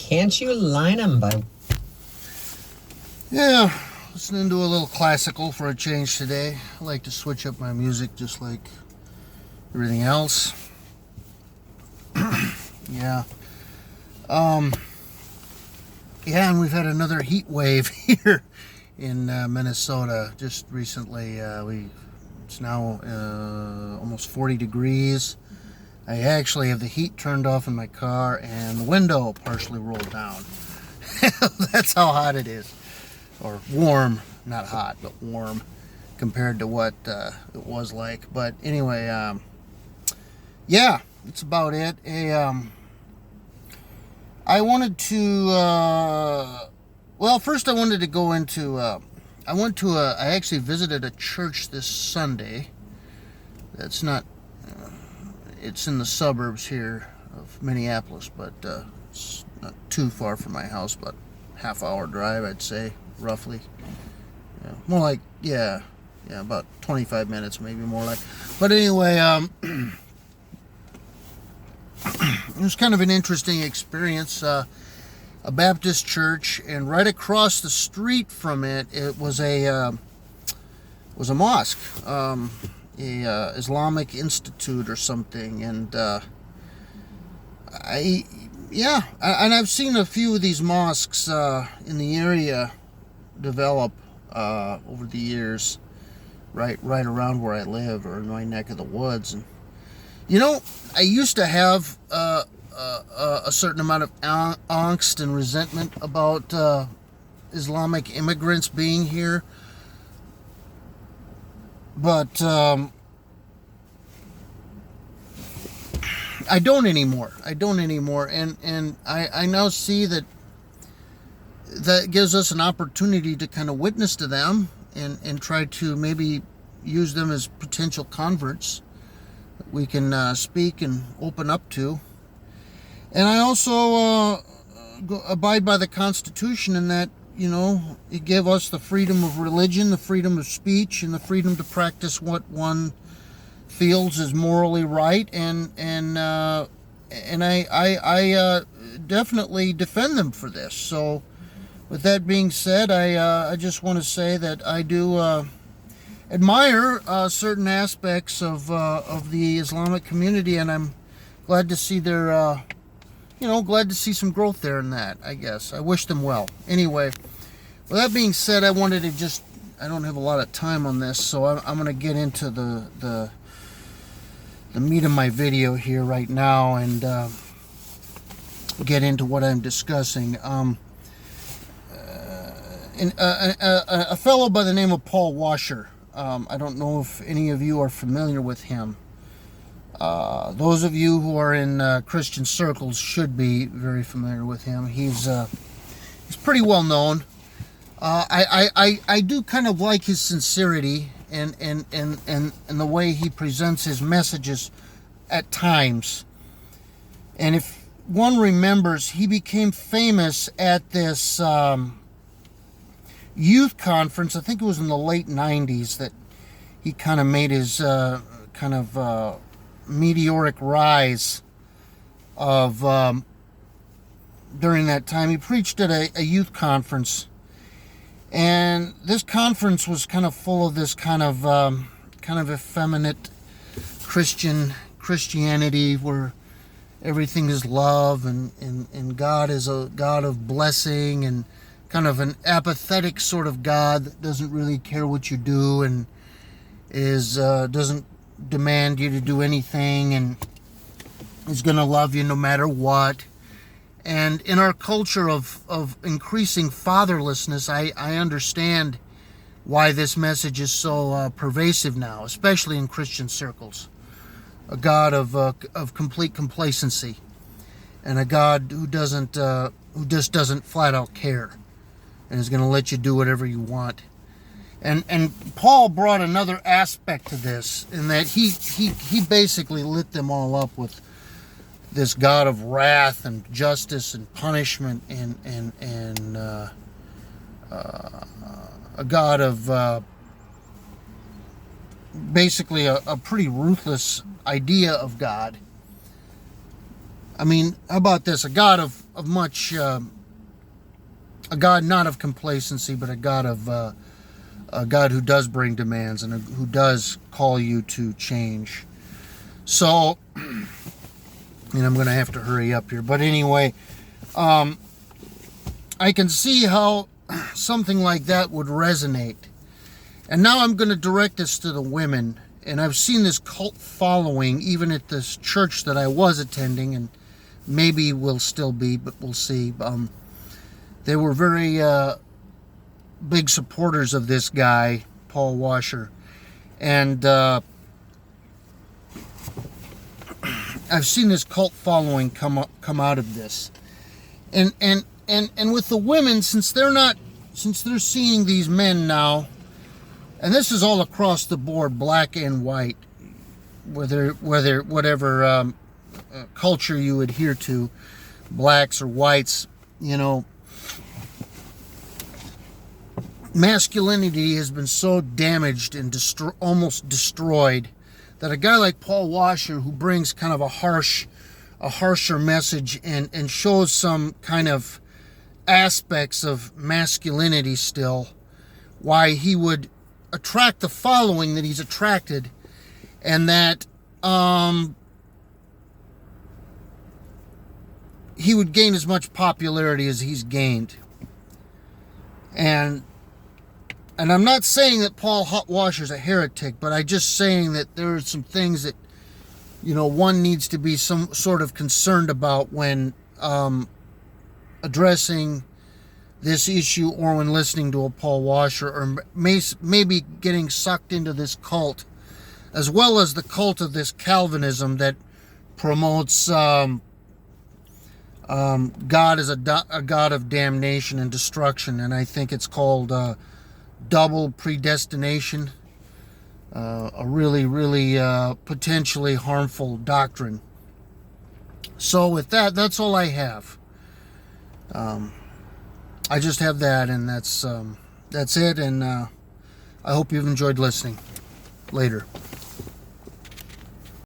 Can't you line 'em by... Yeah, listening to a little classical for a change today. I like to switch up my music just like everything else. Yeah. Yeah, and we've had another heat wave here in Minnesota just recently. It's now almost 40 degrees. I actually have the heat turned off in my car and the window partially rolled down. That's how hot it is. Or warm, not hot, but warm compared to what it was like. But anyway, yeah, that's about it. I wanted to, well, first I wanted to go into, I actually visited a church this Sunday. That's not, it's in the suburbs here of Minneapolis, but it's not too far from my house, about half-hour drive, I'd say, roughly. Yeah, more like, yeah, about 25 minutes, maybe more like. But anyway, it was kind of an interesting experience. A Baptist church, and right across the street from it, it was a mosque, Islamic Institute or something, and I've seen a few of these mosques in the area develop over the years, right around where I live, or in my neck of the woods. And I used to have a certain amount of angst and resentment about Islamic immigrants being here, but I don't anymore. And I now see that gives us an opportunity to kind of witness to them and try to maybe use them as potential converts that we can speak and open up to. And I also abide by the Constitution in that, it gave us the freedom of religion, the freedom of speech, and the freedom to practice what one feels is morally right, and I definitely defend them for this. So, with that being said, I just want to say that I do admire certain aspects of the Islamic community, and I'm glad to see their glad to see some growth there in that, I guess. I wish them well. Anyway, with that being said, I wanted to I don't have a lot of time on this, so I'm going to get into the meat of my video here right now and get into what I'm discussing. A fellow by the name of Paul Washer. I don't know if any of you are familiar with him. Those of you who are in Christian circles should be very familiar with him. He's pretty well known. I do kind of like his sincerity and the way he presents his messages at times. And if one remembers, he became famous at this youth conference. I think it was in the late 90s that he kind of made his meteoric rise of during that time. He preached at a youth conference, and this conference was kind of full of this kind of effeminate Christianity where everything is love and God is a God of blessing, and kind of an apathetic sort of God that doesn't really care what you do and doesn't demand you to do anything, and is going to love you no matter what. And in our culture of increasing fatherlessness, I understand why this message is so pervasive now, especially in Christian circles. A God of complete complacency, and a God who just doesn't flat out care, and is going to let you do whatever you want. And Paul brought another aspect to this, in that he basically lit them all up with this God of wrath and justice and punishment, and a God of basically a pretty ruthless idea of God. I mean, how about this? A God of much, a God not of complacency, but a God who does bring demands and who does call you to change. So, and I'm going to have to hurry up here. But anyway, I can see how something like that would resonate. And now I'm going to direct this to the women. And I've seen this cult following even at this church that I was attending, and maybe will still be, but we'll see. They were very big supporters of this guy, Paul Washer. And I've seen this cult following come out of this. And with the women, since they're seeing these men now, and this is all across the board, black and white, whatever culture you adhere to, blacks or whites, masculinity has been so damaged and almost destroyed that a guy like Paul Washer, who brings kind of a harsher message and shows some kind of aspects of masculinity still, why he would attract the following that he's attracted, and that he would gain as much popularity as he's gained. And I'm not saying that Paul Washer's a heretic, but I'm just saying that there are some things that, one needs to be some sort of concerned about when addressing this issue, or when listening to a Paul Washer, or maybe getting sucked into this cult, as well as the cult of this Calvinism that promotes God as a God of damnation and destruction. And I think it's called double predestination, a really, really potentially harmful doctrine. So with that, that's all I have. I just have that, and that's it. And I hope you've enjoyed listening. Later.